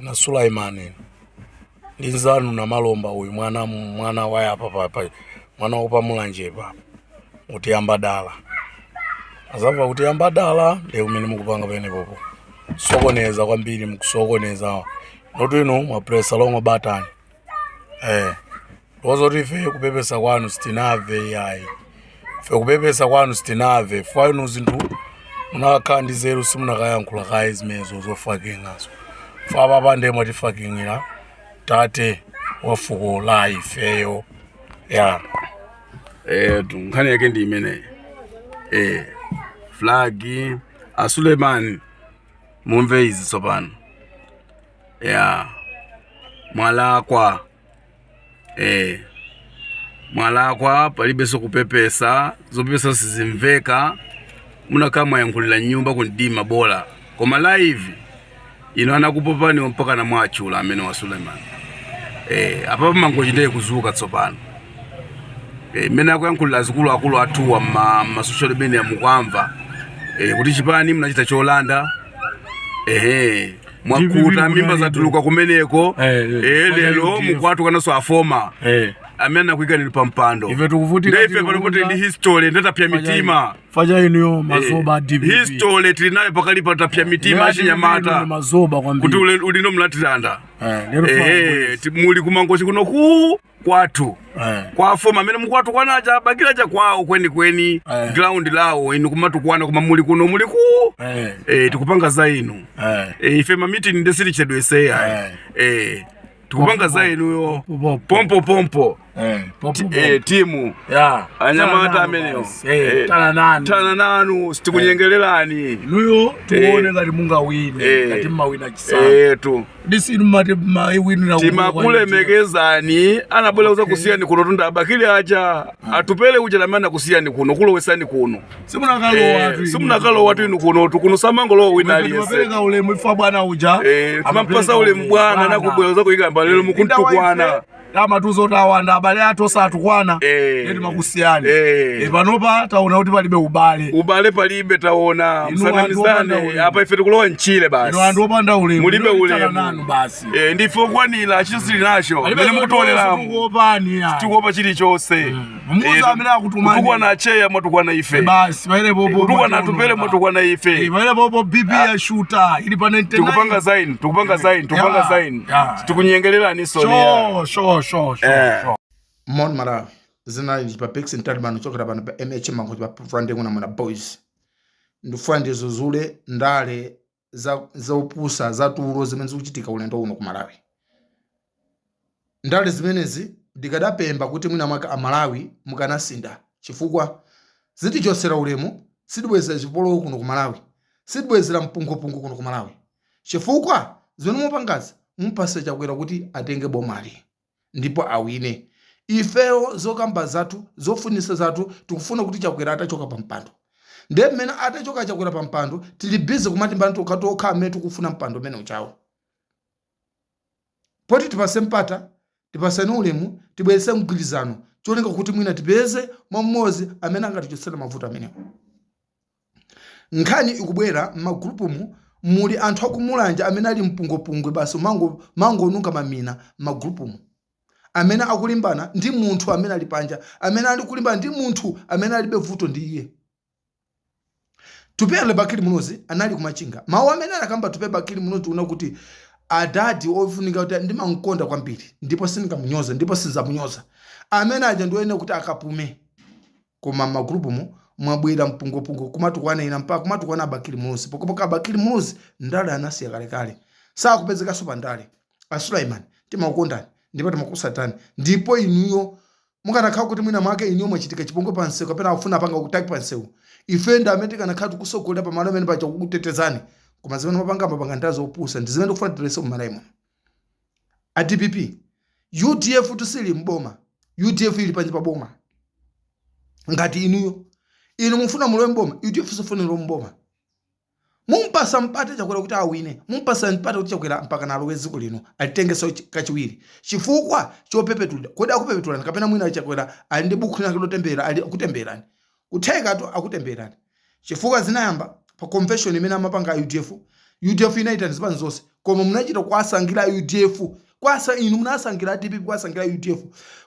na Sulaimani ndinzanu na malomba uyu mwana wa hapa papa mwana opa mulanje papa utiyamba dala azava utiyamba dala leo mimi mukupanga pene popo sokoneza kwambiri mukusokoneza noto ino mapresa longo batani wazoti fe kupepesa kwanu sitinave yayi fe kupepesa kwanu sitinave fwaino zinthu munakandi zero simunakayankhula kayi zimezo zofakingazo faba bande matifakingira tate wafuko la ifeyo ya nkhani yake ndi imene flagi Suleiman mumve izi tsopano ya mwalakwa palibenso kupepesa zopepesa sizimveka munakamwa yankhulira nyumba kundima bola koma live ino anakupopani mpaka na mwachula amene wa Suleiman apa mangochiteye kuzuka tsopano mena kuyankhulira azikulu akulu atuwa ma social media mukwamva kuti chipani mnachita cholanda mwakuta mimba zatuluka kumeneko lero mukwatu kanaso afoma amene akuikani pampando ife tukuvutika ife panopote ndi history ndatapya mitima faja ino mazoba DVP history tilinayo pakali patapya mitima achinyamata mazoba kwambiri kuti ulino mlatiranda muli kumangochi kuno kwatu kwa foma amene mukwatu kwanaja bakira cha kwao kweni ground lawo inu kumatukwana kuma muli kuno muli tikupanga za inu ife ma meeting ndesiri chedwe seya tukupanga za inu yo pompo timu anyamata ameneyo tana nanu sitikunyengererani nuyo tuone ngati munga wine ngati mawina chisanu disinu mati mawinira timakulemekezani anabwera kuza kusiyani kuno tunda abakili aja atupele uja lamana kusiyani kuno kulowesani kuno simunakalo watu inu kuno samangolo wina aliyese mapeleka ulemu ifa bwana uja amampasa ulemu bwana nakubwera za kuikamba lero mukuntukwana kama tuzotawanda abale atosa atukwana neti makusiyani panopa taona kuti palibe ubale palibe taona msanamizane apa ife tikulowa nchile basi ino anthu opanda ulemu mulibe ulemu nanu basi ndifo kwanila chisili nacho mene mukutoleramu tikuopa chili chose muza amene akutumani tukwana acheya mwatukwana ife basi paile popo tukwana atupele mwatukwana ife paile popo BP ya shooter ili pa 99 tukupanga zaini tikunyengererani sonia Mon Malawi zina ipa Pixin Taliban chokera pano pa MH mango pa frande kuna mwana boys ndufande zozule ndale za upusa za tulo zimene zikuchitika ulendo uno ku Malawi ndale zimenezi ndikadapemba kuti mwina mwaka amalawi mukanasinda chifukwa zitichosera ulemu sidibwezera chipolo kuno ku Malawi sidibwezera mpungo kuno ku Malawi chifukwa zimene mupangazi mupase chakwera kuti atenge bomali ndipo awine ifeo zokamba zatu zofunisa zatu tikufuna kuti chakwera atachoka pampando nde mmene atachoka chakwera pampando tili busy kumati mbantu ukatoka amene tikufuna mpando mmene uchawo poti tipase mpata tipasane ulemu tibwerese mgwirizano cholinga kuti mwina tipeze mwammodzi amene angatichotsera mavuto amenewo nkhani ikubwera m'magrupumu muli anthu akumulanja amene ali mpungopungwe basi mango nunga mamina m'magrupumu amene akulimbana ndi munthu amene ali panja amene ali kulimbana ndi munthu amene alibe vuto ndi iye Tupele Bakili Munozi anali kumachinga mawu amene anakamba Tupele Bakili Munozi una kuti adadi ofunika kuti ndimankonda kwambiri ndipo singamunyoza ndipo sizamunyoza amene aja ndiwene kuti akapume koma magrupumu mwabwera mpungopungo kumatukwana ina mpaka kumatukwana Bakili Munozi pokopoka Bakili Munozi ndale anasiya kalekale sakupezeka sopa ndale Suleiman timakondani ndipo timakusatani ndipo inuyo mukanakhala kuti mwina mwake inuyo mwachitika chipongo pansewu kapena afuna apanga kutaki pansewu ifenda amene tikanakhala kusogolera pamalo amene pacha kukutetezani koma zimene mapanga ndazo opusa ndi zimene tikufuna titirese kumalaimo a DPP UDF tusili mboma UDF ili panje paboma ngati inuyo inu mufuna mulowe mboma UDF sofuna mulowe mboma mumpasa mpate chakwera kuti awine mumpasa mpate kuti chakwera mpaka nalowe dziko lino alitenge so kachiwiri chifukwa chopepetula kodi akupepetulani kapena mwina chakwera ali ndi buku lake lotembera ali akutemberani kutheka to akutemberani chifukwa zinayamba pa convention imene amapanga UDF UDF inaita nzipani zonse koma munachita kwasangira UDF kwasa inu munasangira DPP kwasangira UDF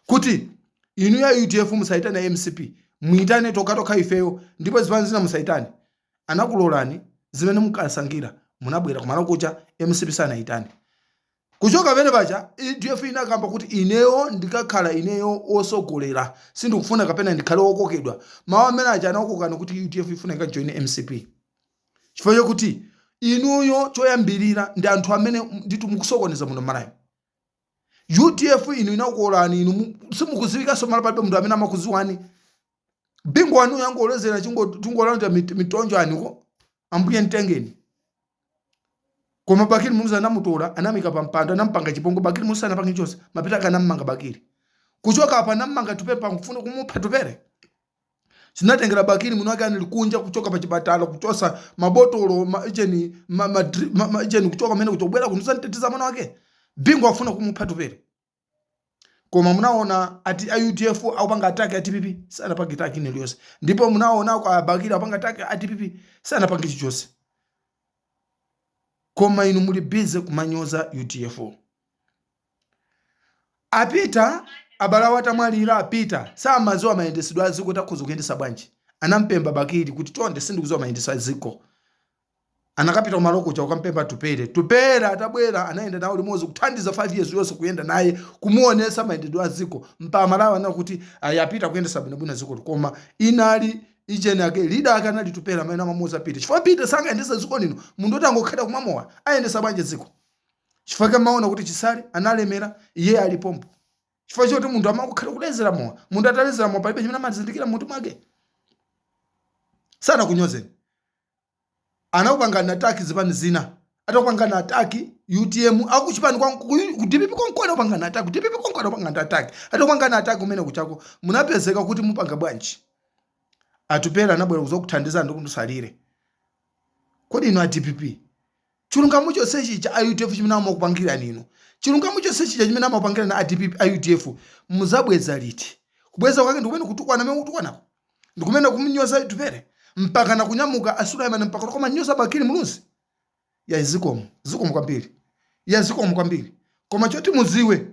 kuti inu ya UDF musaitane MCP muitane toka ifeyo ndipo zipani zina musaitane anakulolani zimene mukasangira munabwera kumana kucha MCP sana itane kuchoka pene pacha UDF inakamba kuti ineyo ndikakhala ineyo osogolera sindikufuna kapena ndikhale okokedwa mawa amene acha anakokana kuti UDF ifuna ikajoin MCP chifukwa kuti inuyo choyambirira ndi anthu amene nditu mukusokoneza muno malayo UDF inu inakolani inu simukuziwika somala palibe munthu amene amakuziwani bingo wanu yangolezera tungolanda mitonjo aniko ambuye ntengeni koma Bakili Muluzi anamutola anamika pampando anampanga chipongo Bakili Muluzi anapanga chose mapita kanamanga Bakili kuchoka apa namanga tupepa nkufuna kumupha tupere sinatengera Bakili muno wake anilikunja kuchoka pa chipatala kuchosa mabotolo ijeni kuchoka mene kuchobwera kunusa nteteza mwana wake bingo afuna kumupha tupere koma munaona ati UDF aupanga atake atipipi sana panga atake niliyose ndipo munaona kwa Bakili aupanga atake atipipi sana panga chichose koma inu muli bize kumanyoza UDF apita abalawata mwalira apita sama zo amayendesedwa aziko takuzo kuyendesa bwanji anampemba Bakili kuti tonde sindikuzo amayendesedwa aziko anakapita maloko cha ukampemba tupere atabwera anaenda nawo limozi kuthandiza 5 years yose kuyenda naye kumuonesa mayendesedwa aziko mpa malawa na kuti ayapita kuyendesa bwino ziko koma inali ijeni ake leader akanali tupera maana mamuza pita chifukwa pita sanga endesa ziko nino mundu otangokheta kumamowa ayendesa bwanje ziko chifukwa kama maona kuti Chisale analemera iye ali pompo chifukwa choti mundu amakukheta kulezera mowa mundu atalezera mowa palibe chimene amazindikira mutu mwake sana kunyozeni anakupanga na ataki zipani zina atakupanga na ataki UTM akuchipani kwa DPP konkona upanga na ataki DPP konkona upanga na ataki atakupanga na ataki kumene kuchako munapezeka kuti mupanga bwanji atupera anabwera kuzokuthandiza ndokundusalire kodi ino a DPP chilungamo chose ichi cha UDF chimene amakupangira nino chilungamo chose ichi chimene amakupangira na DPP UDF muzabweza liti kubweza kwake ndikumene kutukwana mwe kutukwana ndikumene kumunyoza tupere mpaka na kunyamuka Sulaiman mpaka koma nyoza Bakili Muluzi ya zikomo kwambiri koma choti muziwe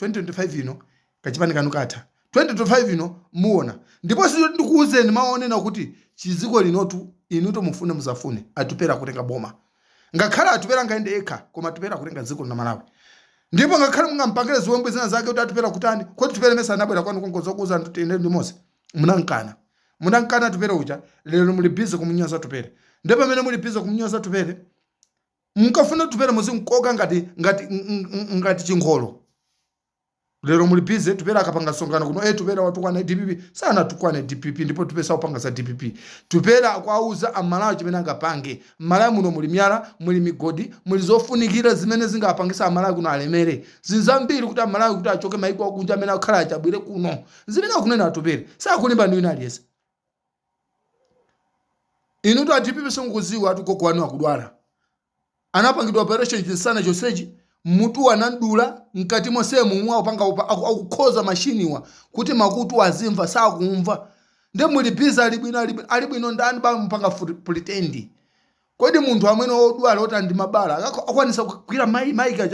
2025 ino kachipani kanu katha 2025 ino muona ndipo sizo ndikuuzeni maone na kuti chiziko linotu inuto mufune muzafune atupera kutenga boma ngakhala atupera ngaende ekha koma atupera kutenga ziko na Malawi ndipo ngakhala mungampangire ziwembe zina zake kuti atupera kutani kwoti tupere mesa anabwera kwanu kongoza kuuza ntutende ndimoze munankana tupere uja lero muli busy kumunyoza tupere ndipo pamene muli busy kumunyoza tupere mukafuna tupere muzinkoka ngati chingolo lero muli busy tupere akapanga songano kuno tupere watukwana DPP sana tukwane DPP ndipo tupesa upanga za DPP tupere akwauza amalawi chimene angapange malawi muno muli myala muli migodi muli zofunikira zimene zingapangisa amalawi kuno alemere zinzambiri kuti amalawi kuti achoke maiko akunja amene akhala achabwire kuno zimene akunena atupere sakulimba ndiwina aliyese inuto a DPP songoziwa atukoko wanu akudwala anapangidwa operation chisana chosechi mutu anandula mkati mose mumwa upanga akukhoza mashiniwa kuti makutu azimva sakumva nde muli biza alibwino ndani ba mpanga pretend kodi munthu amwene odwala oti ndi mabala akwanisa kukwira maika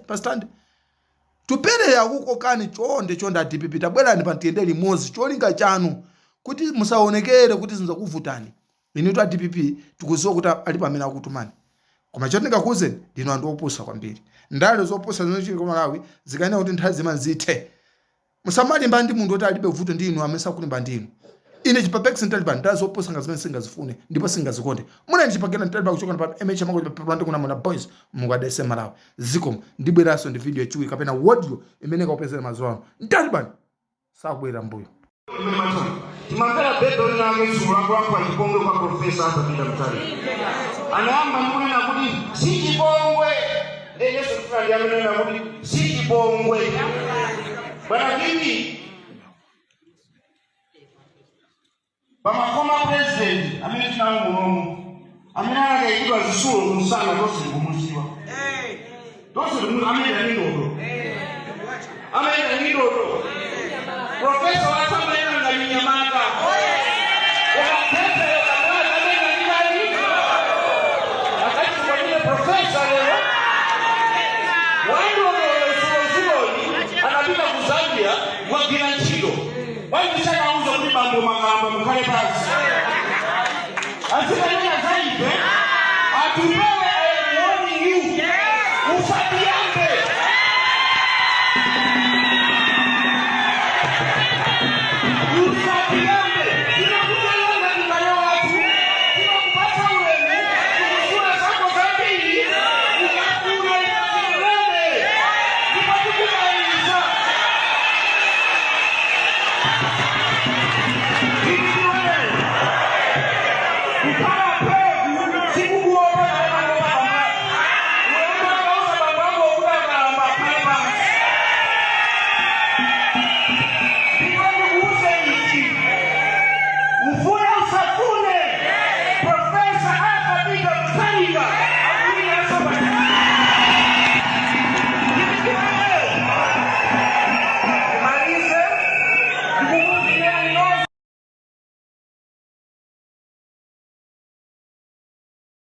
pa stand tupere yakuko kani chonde a DPP tabwerani pa ntiyende limozi cholinga chanu kuti musaonekere kuti zinzakuvutani inuto a DPP tikuziwa kuti ali pamene akutumani koma chotinga kuze ndino anthu opusa kwambiri ndale zopusa zinochika kwa Malawi zikaena kuti nthawi zima zithe musamalimba ndi munthu oti alibe vuto ndi inu amesa kulimba ndinu ine chipapex Taliban ndazo zopusa ngazimene singazifune ndipo singazikonde muna ndichipagena Taliban kuchoka pa MH mako pa kuna mona boys mungadese Malawi zikomo ndibweraso ndi video chiwi kapena audio imene kaupezera mazwano Taliban sabwera mbuyo Timangala bedo nange sura kwa Chipongwe kwa profesa hapa bila mtari. Anaamba mbuli na kuti si Chipongwe. Yesu fulani amenena kuti si Chipongwe. Bwana hivi Bamakoma president amenena ngo amenana kaitwa zisulo musana tosi kumuziwa. Tosi amenena ndodo. Amenena ndodo. Profesa wa samba yana ngalinyamaka. profesa leo. Wando Zuloni anapita ku Zambia kwa kila nchilo. Wao sana auza kuni mambo makamba mkale basi. Asika nina zaidi atupe